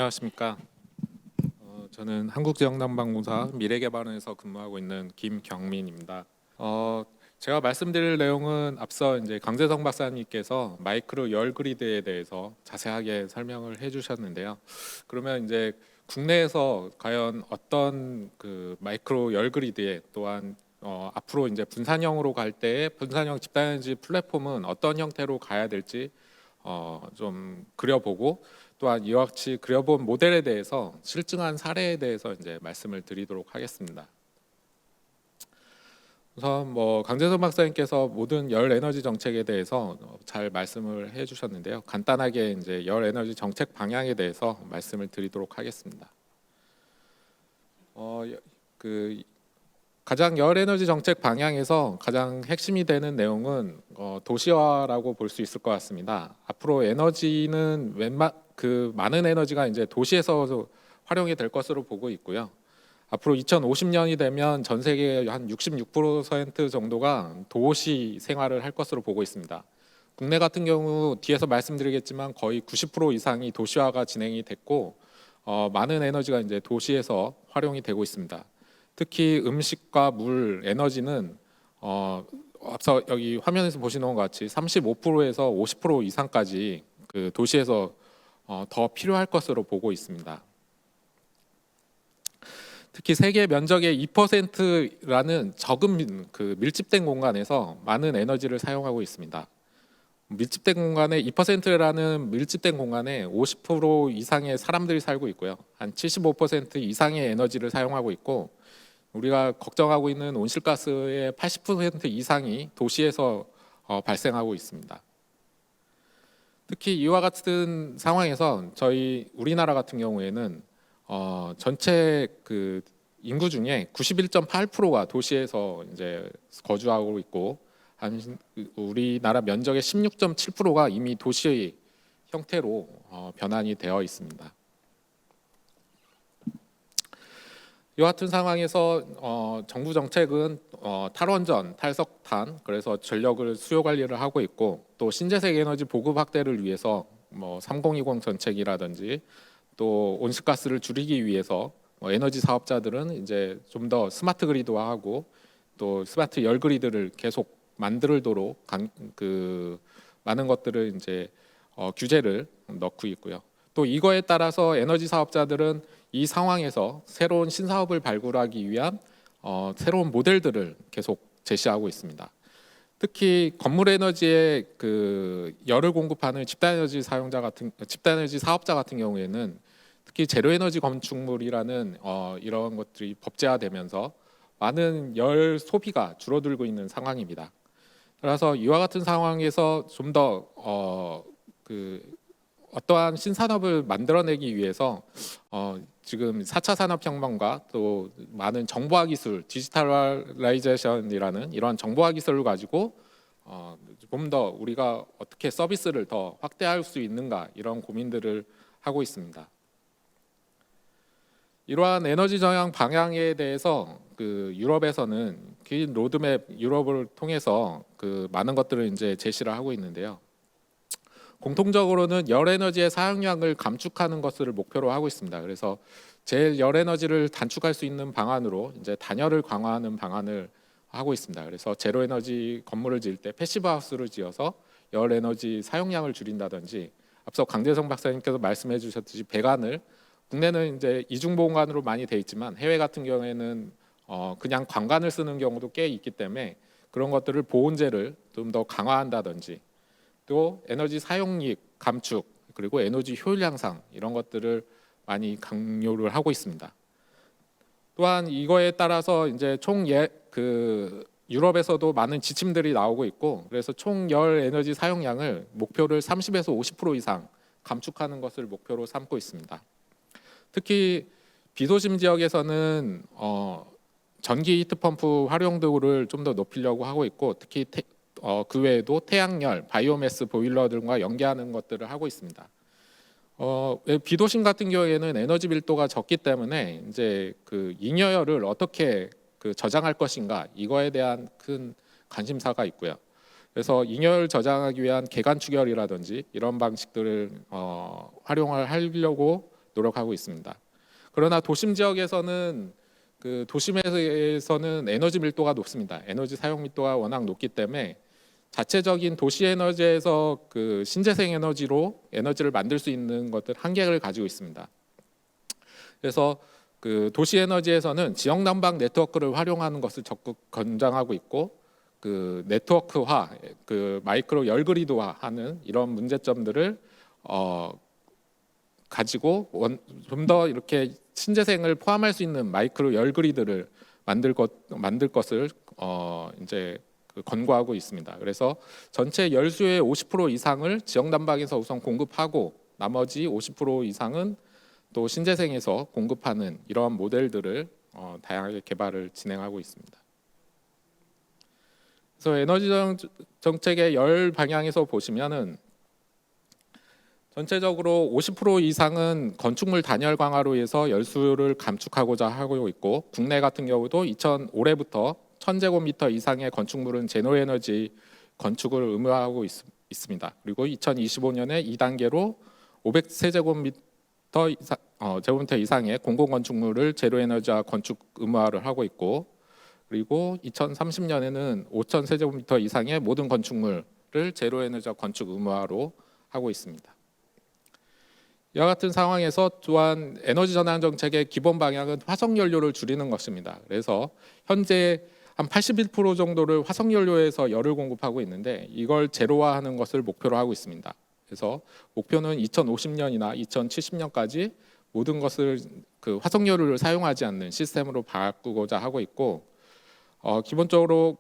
안녕하십니까. 저는 한국지역난방공사 미래개발원에서 근무하고 있는 김경민입니다. 제가 말씀드릴 내용은 앞서 이제 강재성 박사님께서 마이크로 열 그리드에 대해서 자세하게 설명을 해주셨는데요. 그러면 이제 국내에서 과연 어떤 그 마이크로 열 그리드에 또한 앞으로 이제 분산형으로 갈 때에 분산형 집단에너지 플랫폼은 어떤 형태로 가야 될지 좀 그려보고 또한 이와 같이 그려본 모델에 대해서 실증한 사례에 대해서 이제 말씀을 드리도록 하겠습니다. 우선 강재선 박사님께서 모든 열 에너지 정책에 대해서 잘 말씀을 해주셨는데요. 간단하게 이제 열 에너지 정책 방향에 대해서 말씀을 드리도록 하겠습니다. 그 가장 열 에너지 정책 방향에서 가장 핵심이 되는 내용은 도시화라고 볼 수 있을 것 같습니다. 앞으로 에너지는 많은 에너지가 이제 도시에서 활용이 될 것으로 보고 있고요. 앞으로 2050년이 되면 전 세계의 한 66% 정도가 도시 생활을 할 것으로 보고 있습니다. 국내 같은 경우 뒤에서 말씀드리겠지만 거의 90% 이상이 도시화가 진행이 됐고 많은 에너지가 이제 도시에서 활용이 되고 있습니다. 특히 음식과 물, 에너지는 앞서 여기 화면에서 보시는 것 같이 35%에서 50% 이상까지 그 도시에서 더 필요할 것으로 보고 있습니다. 특히 세계 면적의 2%라는 적은 그 밀집된 공간에서 많은 에너지를 사용하고 있습니다. 밀집된 공간에 2%라는 밀집된 공간에 50% 이상의 사람들이 살고 있고요. 한 75% 이상의 에너지를 사용하고 있고 우리가 걱정하고 있는 온실가스의 80% 이상이 도시에서 발생하고 있습니다. 특히 이와 같은 상황에서 저희 우리나라 같은 경우에는 전체 그 인구 중에 91.8%가 도시에서 이제 거주하고 있고 우리나라 면적의 16.7%가 이미 도시 형태로 변환이 되어 있습니다. 이와 같은 상황에서 정부 정책은 탈원전, 탈석탄, 그래서 전력을 수요 관리를 하고 있고 또 신재생 에너지 보급 확대를 위해서 3020 정책이라든지 또 온실가스를 줄이기 위해서 에너지 사업자들은 이제 좀 더 스마트 그리드화하고 또 스마트 열 그리드를 계속 만들도록 많은 것들을 이제 규제를 넣고 있고요. 또 이거에 따라서 에너지 사업자들은 이 상황에서 새로운 신사업을 발굴하기 위한 새로운 모델들을 계속 제시하고 있습니다. 특히 건물 에너지에 그 열을 공급하는 집단에너지 사업자 같은 경우에는 특히 제로에너지 건축물이라는 이런 것들이 법제화되면서 많은 열 소비가 줄어들고 있는 상황입니다. 따라서 이와 같은 상황에서 좀 더 어떠한 신산업을 만들어내기 위해서 지금 4차 산업혁명과 또 많은 정보화 기술, 디지털라이제이션이라는 이런 정보화 기술을 가지고 좀 더 우리가 어떻게 서비스를 더 확대할 수 있는가 이런 고민들을 하고 있습니다. 이러한 에너지 정향 방향에 대해서 그 유럽에서는 긴 로드맵 유럽을 통해서 그 많은 것들을 이제 제시를 하고 있는데요. 공통적으로는 열 에너지의 사용량을 감축하는 것을 목표로 하고 있습니다. 그래서 제일 열 에너지를 단축할 수 있는 방안으로 이제 단열을 강화하는 방안을 하고 있습니다. 그래서 제로 에너지 건물을 지을 때 패시브 하우스를 지어서 열 에너지 사용량을 줄인다든지 앞서 강재성 박사님께서 말씀해 주셨듯이 배관을 국내는 이제 이중 보관으로 많이 돼 있지만 해외 같은 경우에는 그냥 관관을 쓰는 경우도 꽤 있기 때문에 그런 것들을 보온재를 좀 더 강화한다든지 또 에너지 사용익 감축 그리고 에너지 효율 향상 이런 것들을 많이 강요를 하고 있습니다. 또한 이거에 따라서 이제 유럽에서도 많은 지침들이 나오고 있고 그래서 총 열 에너지 사용량을 목표를 30에서 50% 이상 감축하는 것을 목표로 삼고 있습니다. 특히 비도심 지역에서는 전기 히트펌프 활용도를 좀 더 높이려고 하고 있고 특히 그 외에도 태양열, 바이오매스 보일러 등과 연계하는 것들을 하고 있습니다. 비도심 같은 경우에는 에너지 밀도가 적기 때문에 이제 그 잉여열을 어떻게 저장할 것인가 이거에 대한 큰 관심사가 있고요. 그래서 잉여열 저장하기 위한 계관 축열이라든지 이런 방식들을 활용을 하려고 노력하고 있습니다. 그러나 도심 지역에서는 도심에서는 에너지 밀도가 높습니다. 에너지 사용 밀도가 워낙 높기 때문에 자체적인 도시 에너지에서 신재생 에너지로 에너지를 만들 수 있는 것들 한계를 가지고 있습니다. 그래서 도시 에너지에서는 지역 난방 네트워크를 활용하는 것을 적극 권장하고 있고, 네트워크화, 마이크로 열그리드화하는 이런 문제점들을 가지고 좀 더 이렇게 신재생을 포함할 수 있는 마이크로 열그리드를 만들 것을 이제 권고하고 있습니다. 그래서 전체 열수의 50% 이상을 지역 난방에서 우선 공급하고 나머지 50% 이상은 또 신재생에서 공급하는 이러한 모델들을 다양하게 개발을 진행하고 있습니다. 그래서 에너지 정책의 열 방향에서 보시면은 전체적으로 50% 이상은 건축물 단열 강화로 해서 열수를 감축하고자 하고 있고, 국내 같은 경우도 올해부터 1000제곱미터 이상의 건축물은 제로에너지 건축을 의무화하고 있습니다. 그리고 2025년에 2단계로 500세제곱미터 제곱미터 이상의 공공건축물을 제로에너지화 건축 의무화를 하고 있고, 그리고 2030년에는 5000세제곱미터 이상의 모든 건축물을 제로에너지화 건축 의무화로 하고 있습니다. 이와 같은 상황에서 또한 에너지 전환 정책의 기본 방향은 화석 연료를 줄이는 것입니다. 그래서 현재 한 81% 정도를 화석 연료에서 열을 공급하고 있는데 이걸 제로화하는 것을 목표로 하고 있습니다. 그래서 목표는 2050년이나 2070년까지 모든 것을 화석 연료를 사용하지 않는 시스템으로 바꾸고자 하고 있고, 기본적으로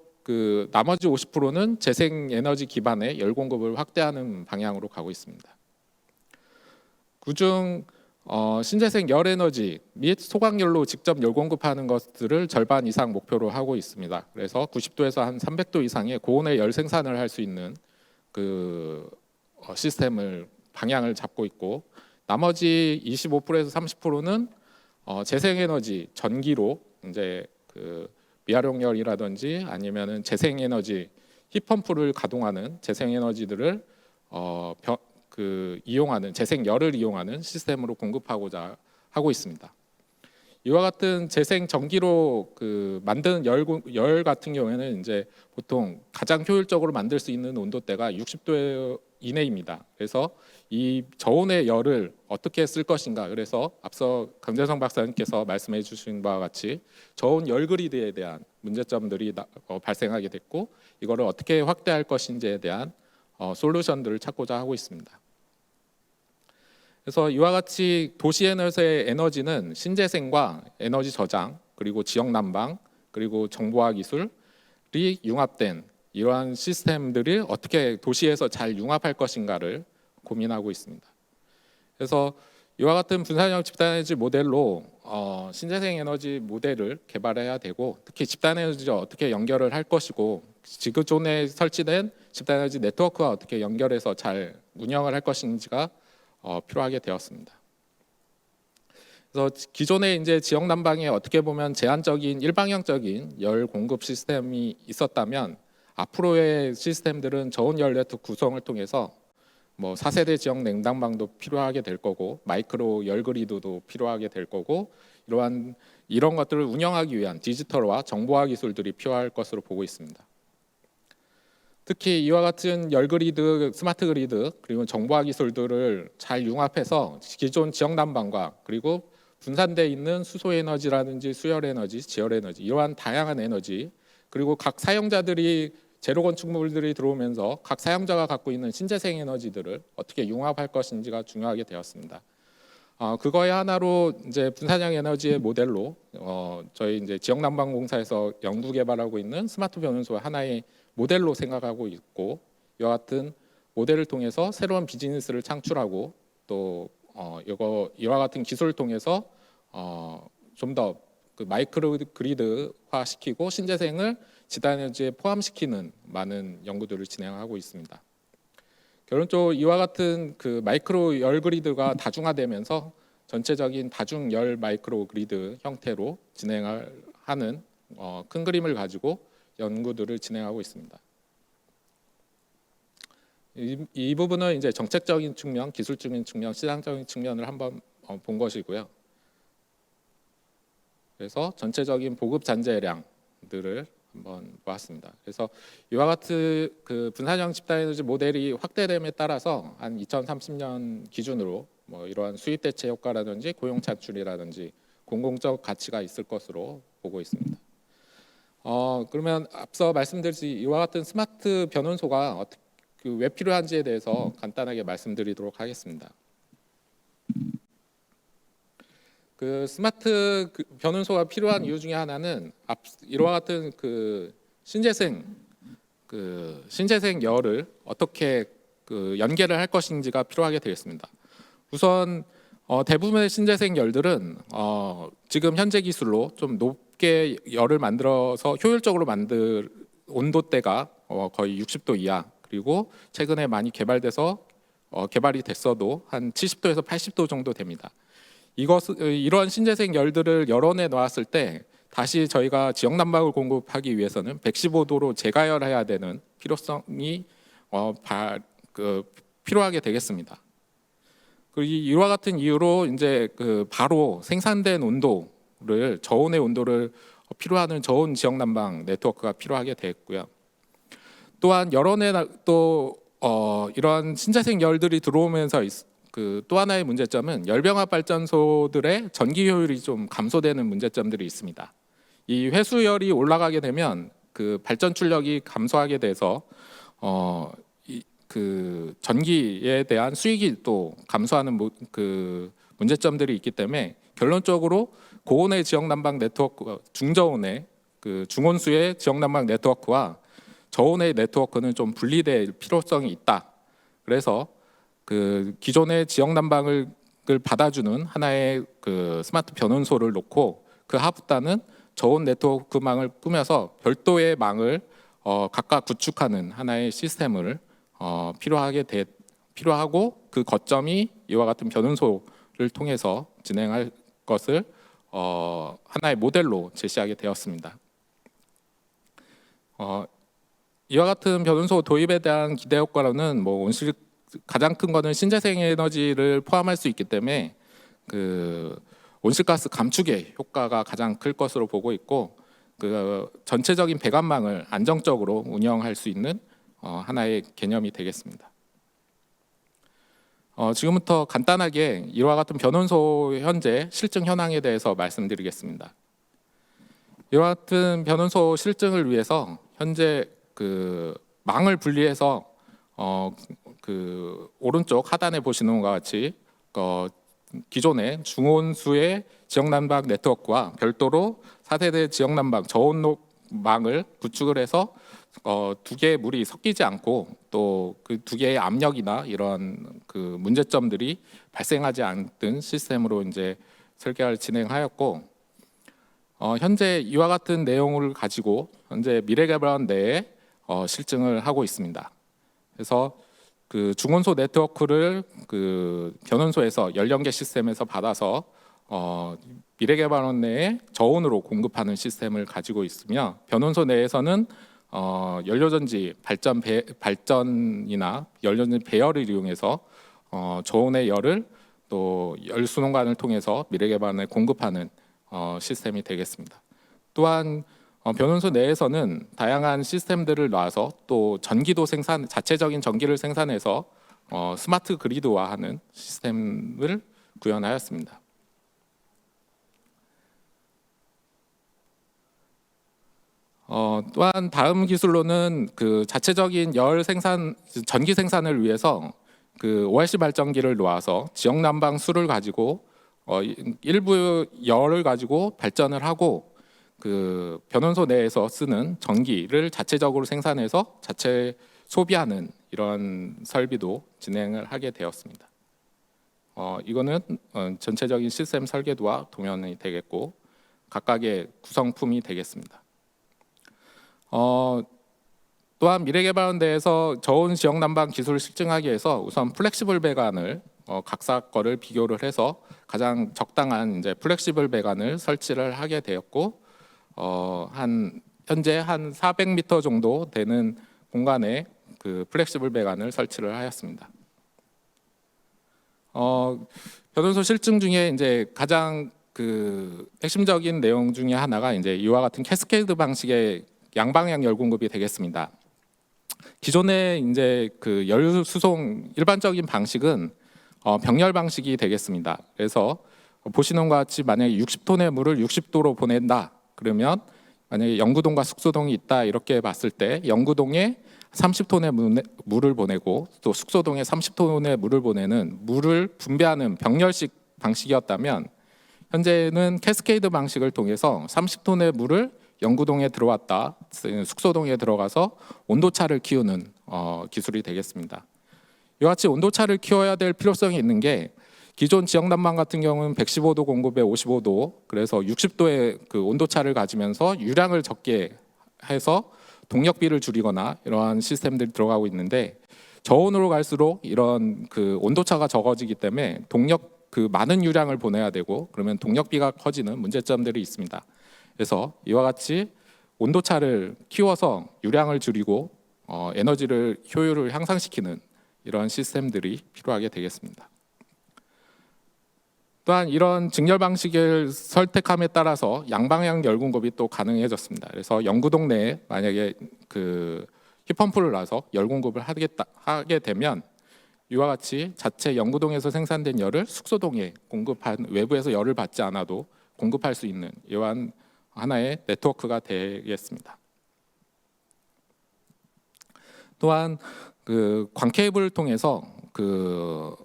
나머지 50%는 재생 에너지 기반의 열 공급을 확대하는 방향으로 가고 있습니다. 그중 신재생 열 에너지 및 소각열로 직접 열 공급하는 것들을 절반 이상 목표로 하고 있습니다. 그래서 90도에서 한 300도 이상의 고온의 열 생산을 할 수 있는 시스템을 방향을 잡고 있고, 나머지 25%에서 30%는 재생 에너지 전기로 이제 미활용열이라든지 아니면은 재생 에너지 힙펌프를 가동하는 재생 에너지들을 이용하는 재생 열을 이용하는 시스템으로 공급하고자 하고 있습니다. 이와 같은 재생 전기로 만드는 열 같은 경우에는 이제 보통 가장 효율적으로 만들 수 있는 온도대가 60도 이내입니다. 그래서 이 저온의 열을 어떻게 쓸 것인가, 그래서 앞서 강재성 박사님께서 말씀해 주신 바와 같이 저온 열 그리드에 대한 문제점들이 발생하게 됐고, 이거를 어떻게 확대할 것인지에 대한 솔루션들을 찾고자 하고 있습니다. 그래서 이와 같이 도시에너지의 에너지는 신재생과 에너지 저장, 그리고 지역 난방, 그리고 정보화 기술이 융합된 이러한 시스템들이 어떻게 도시에서 잘 융합할 것인가를 고민하고 있습니다. 그래서 이와 같은 분산형 집단에너지 모델로 신재생 에너지 모델을 개발해야 되고, 특히 집단에너지와 어떻게 연결을 할 것이고, 지구촌에 설치된 집단에너지 네트워크와 어떻게 연결해서 잘 운영을 할 것인지가 필요하게 되었습니다. 그래서 기존에 이제 지역 난방에 어떻게 보면 제한적인 일방향적인 열 공급 시스템이 있었다면, 앞으로의 시스템들은 저온 열 네트워크 구성을 통해서 4세대 지역 냉난방도 필요하게 될 거고, 마이크로 열 그리드도 필요하게 될 거고, 이런 것들을 운영하기 위한 디지털화 정보화 기술들이 필요할 것으로 보고 있습니다. 특히 이와 같은 열 그리드, 스마트 그리드, 그리고 정보화 기술들을 잘 융합해서 기존 지역 난방과 그리고 분산되어 있는 수소 에너지라든지 수열 에너지, 지열 에너지, 이러한 다양한 에너지, 그리고 각 사용자들이 제로 건축물들이 들어오면서 각 사용자가 갖고 있는 신재생 에너지들을 어떻게 융합할 것인지가 중요하게 되었습니다. 그거의 하나로 이제 분산형 에너지의 모델로 저희 이제 지역난방공사에서 연구 개발하고 있는 스마트 변온소 하나의 모델로 생각하고 있고, 이와 같은 모델을 통해서 새로운 비즈니스를 창출하고, 또 이와 같은 기술을 통해서 좀 더 마이크로 그리드화 시키고 신재생을 지단에너지에 포함시키는 많은 연구들을 진행하고 있습니다. 결론적으로 이와 같은 마이크로 열 그리드가 다중화되면서 전체적인 다중 열 마이크로 그리드 형태로 진행을 하는 큰 그림을 가지고 연구들을 진행하고 있습니다. 이 부분은 이제 정책적인 측면, 기술적인 측면, 시장적인 측면을 한번 본 것이고요. 그래서 전체적인 보급 잔재량들을 한번 보았습니다. 그래서 이와 같은 그 분산형 집단 에너지 모델이 확대됨에 따라서 한 2030년 기준으로 뭐 이러한 수입 대체 효과라든지 고용 창출이라든지 공공적 가치가 있을 것으로 보고 있습니다. 그러면 앞서 말씀드린 이와 같은 스마트 변원소가 왜 필요한지에 대해서 간단하게 말씀드리도록 하겠습니다. 그 스마트 변원소가 필요한 이유 중에 하나는 이와 같은 그 신재생 열을 어떻게 그 연계를 할 것인지가 필요하게 되겠습니다. 우선 대부분의 신재생 열들은 지금 현재 기술로 좀 높게 열을 만들어서 효율적으로 만들 온도대가 거의 60도 이하, 그리고 최근에 많이 개발이 됐어도 한 70도에서 80도 정도 됩니다. 이러한 신재생 열들을 열원에 놓았을 때 다시 저희가 지역 난방을 공급하기 위해서는 115도로 재가열해야 되는 필요성이 필요하게 되겠습니다. 그리고 이와 같은 이유로 이제 바로 생산된 온도를 저온의 온도를 필요하는 저온 지역 난방 네트워크가 필요하게 되겠고요. 또한 열원에 또 이러한 신재생 열들이 들어오면서 또 하나의 문제점은 열병합 발전소들의 전기 효율이 좀 감소되는 문제점들이 있습니다. 이 회수열이 올라가게 되면 그 발전 출력이 감소하게 돼서 그 전기에 대한 수익이 또 감소하는 그 문제점들이 있기 때문에 결론적으로 고온의 지역 난방 네트워크, 중저온의 그 중온수의 지역 난방 네트워크와 저온의 네트워크는 좀 분리될 필요성이 있다. 그래서 그 기존의 지역 난방을 받아주는 하나의 그 스마트 변원소를 놓고 그 하부단은 저온 네트워크망을 꾸며서 별도의 망을 각각 구축하는 하나의 시스템을 필요하고 그 거점이 이와 같은 변원소를 통해서 진행할 것을 하나의 모델로 제시하게 되었습니다. 이와 같은 변원소 도입에 대한 기대 효과로는 뭐 가장 큰 거는 신재생 에너지를 포함할 수 있기 때문에 그 온실가스 감축의 효과가 가장 클 것으로 보고 있고, 그 전체적인 배관망을 안정적으로 운영할 수 있는 하나의 개념이 되겠습니다. 지금부터 간단하게 이와 같은 변원소 현재 실증 현황에 대해서 말씀드리겠습니다. 이와 같은 변원소 실증을 위해서 현재 그 망을 분리해서 그 오른쪽 하단에 보시는 것과 같이 기존의 중온수의 지역난방 네트워크와 별도로 4세대 지역난방 저온망을 구축을 해서 두 개의 물이 섞이지 않고 또 그 두 개의 압력이나 이런 그 문제점들이 발생하지 않는 시스템으로 이제 설계를 진행하였고, 현재 이와 같은 내용을 가지고 현재 미래개발원 내에 실증을 하고 있습니다. 그래서 그 중온소 네트워크를 그 변원소에서 연령계 시스템에서 받아서 미래개발원 내에 저온으로 공급하는 시스템을 가지고 있으며, 변원소 내에서는 연료전지 발전이나 연료전지 배열을 이용해서 저온의 열을 또 열순환관을 통해서 미래개발원에 공급하는 시스템이 되겠습니다. 또한 변원소 내에서는 다양한 시스템들을 놔서 또 자체적인 전기를 생산해서 스마트 그리드화하는 시스템을 구현하였습니다. 또한 다음 기술로는 그 자체적인 전기 생산을 위해서 그 ORC 발전기를 놓아서 지역 난방 수를 가지고 일부 열을 가지고 발전을 하고 그 변원소 내에서 쓰는 전기를 자체적으로 생산해서 자체 소비하는 이런 설비도 진행을 하게 되었습니다. 이거는 전체적인 시스템 설계도와 동면이 되겠고 각각의 구성품이 되겠습니다. 또한 미래개발원 내에서 저온 지역 난방 기술을 실증하기 위해서 우선 플렉시블 배관을 각사 거를 비교를 해서 가장 적당한 이제 플렉시블 배관을 설치를 하게 되었고, 현재 한 400m 정도 되는 공간에 그 플렉시블 배관을 설치를 하였습니다. 변원소 실증 중에 이제 가장 그 핵심적인 내용 중에 하나가 이제 이와 같은 캐스케이드 방식의 양방향 열 공급이 되겠습니다. 기존의 이제 그 열 수송 일반적인 방식은 병렬 방식이 되겠습니다. 그래서 보시는 것과 같이 만약에 60톤의 물을 60도로 보낸다. 그러면 만약에 영구동과 숙소동이 있다 이렇게 봤을 때 영구동에 30톤의 물을 보내고 또 숙소동에 30톤의 물을 보내는 물을 분배하는 병렬식 방식이었다면 현재는 캐스케이드 방식을 통해서 30톤의 물을 영구동에 들어왔다 숙소동에 들어가서 온도차를 키우는 기술이 되겠습니다. 이와 같이 온도차를 키워야 될 필요성이 있는 게 기존 지역 난방 같은 경우는 115도 공급에 55도 그래서 60도의 그 온도차를 가지면서 유량을 적게 해서 동력비를 줄이거나 이러한 시스템들이 들어가고 있는데 저온으로 갈수록 이런 그 온도차가 적어지기 때문에 동력 그 많은 유량을 보내야 되고 그러면 동력비가 커지는 문제점들이 있습니다. 그래서 이와 같이 온도차를 키워서 유량을 줄이고 에너지를 효율을 향상시키는 이런 시스템들이 필요하게 되겠습니다. 또한 이런 직렬 방식을 선택함에 따라서 양방향 열 공급이 또 가능해졌습니다. 그래서 영구동 내에 만약에 그 힙펌프를 놔서 열 공급을 하게 되면 이와 같이 자체 영구동에서 생산된 열을 숙소동에 공급한 외부에서 열을 받지 않아도 공급할 수 있는 이러한 하나의 네트워크가 되겠습니다. 또한 그 광케이블을 통해서 그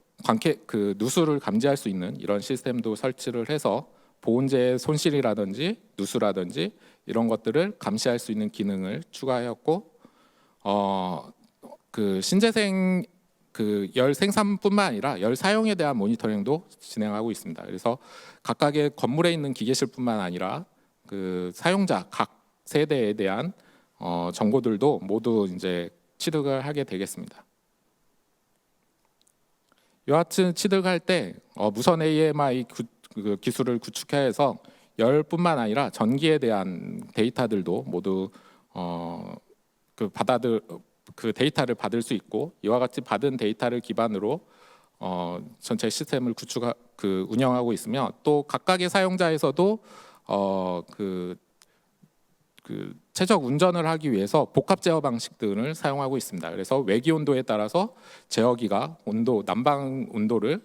누수를 감지할 수 있는 이런 시스템도 설치를 해서 보온재의 손실이라든지 누수라든지 이런 것들을 감시할 수 있는 기능을 추가하였고 그 신재생 그 열 생산뿐만 아니라 열 사용에 대한 모니터링도 진행하고 있습니다. 그래서 각각의 건물에 있는 기계실뿐만 아니라 그 사용자 각 세대에 대한 정보들도 모두 이제 취득을 하게 되겠습니다. 이와 같은 취득할 때 무선 AMI 그 기술을 구축해서 열뿐만 아니라 전기에 대한 데이터들도 모두 그 데이터를 받을 수 있고 이와 같이 받은 데이터를 기반으로 전체 시스템을 운영하고 있으며 또 각각의 사용자에서도 최적 운전을 하기 위해서 복합 제어 방식들을 사용하고 있습니다. 그래서 외기 온도에 따라서 제어기가 난방 온도를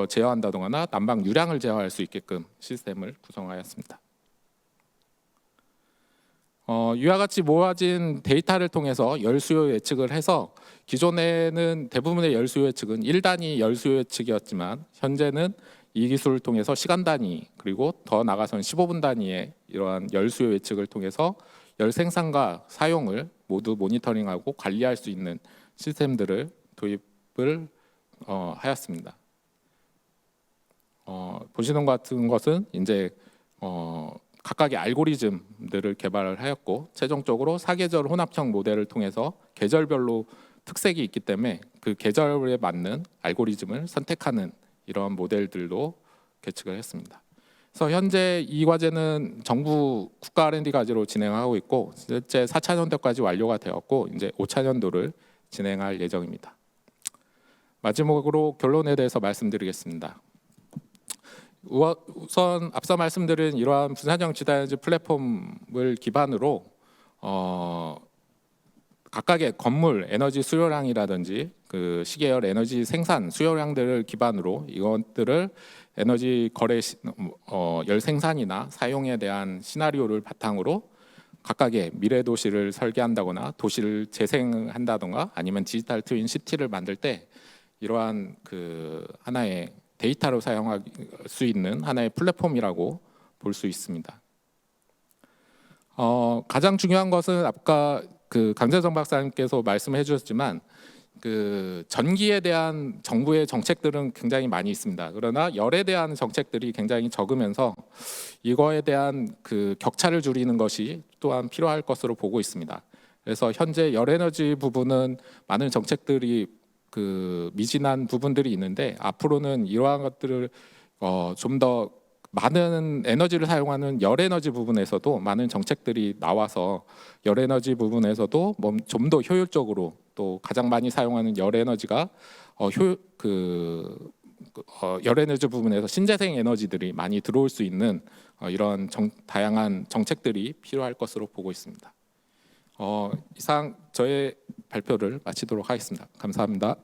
제어한다거나 난방 유량을 제어할 수 있게끔 시스템을 구성하였습니다. 이와 같이 모아진 데이터를 통해서 열 수요 예측을 해서 기존에는 대부분의 열 수요 예측은 1단위 열 수요 예측이었지만 현재는 이 기술을 통해서 시간 단위 그리고 더 나아가서는 15분 단위의 이러한 열 수요 예측을 통해서 열 생산과 사용을 모두 모니터링하고 관리할 수 있는 시스템들을 도입을 하였습니다. 보시는 것 같은 것은 이제 각각의 알고리즘들을 개발을 하였고 최종적으로 사계절 혼합형 모델을 통해서 계절별로 특색이 있기 때문에 그 계절에 맞는 알고리즘을 선택하는 이런 모델들도 개척을 했습니다. 그래서 현재 이 과제는 정부 국가 R&D 과제로 진행하고 있고 실제 4차년도까지 완료가 되었고 이제 5차년도를 진행할 예정입니다. 마지막으로 결론에 대해서 말씀드리겠습니다. 우선 앞서 말씀드린 이러한 분산형 지단에너지 플랫폼을 기반으로 각각의 건물 에너지 수요량이라든지 그 시계열 에너지 생산 수요량들을 기반으로 이것들을 에너지 거래 열 생산이나 사용에 대한 시나리오를 바탕으로 각각의 미래 도시를 설계한다거나 도시를 재생한다거나 아니면 디지털 트윈 시티를 만들 때 이러한 그 하나의 데이터로 사용할 수 있는 하나의 플랫폼이라고 볼 수 있습니다. 가장 중요한 것은 아까 그 강재정 박사님께서 말씀해 주셨지만 그 전기에 대한 정부의 정책들은 굉장히 많이 있습니다. 그러나 열에 대한 정책들이 굉장히 적으면서 이거에 대한 그 격차를 줄이는 것이 또한 필요할 것으로 보고 있습니다. 그래서 현재 열에너지 부분은 많은 정책들이 그 미진한 부분들이 있는데 앞으로는 이러한 것들을 좀 더 많은 에너지를 사용하는 열에너지 부분에서도 많은 정책들이 나와서 열에너지 부분에서도 좀 더 효율적으로 또 가장 많이 사용하는 열에너지가 열에너지 부분에서 신재생 에너지들이 많이 들어올 수 있는 이런 다양한 정책들이 필요할 것으로 보고 있습니다. 이상 저의 발표를 마치도록 하겠습니다. 감사합니다.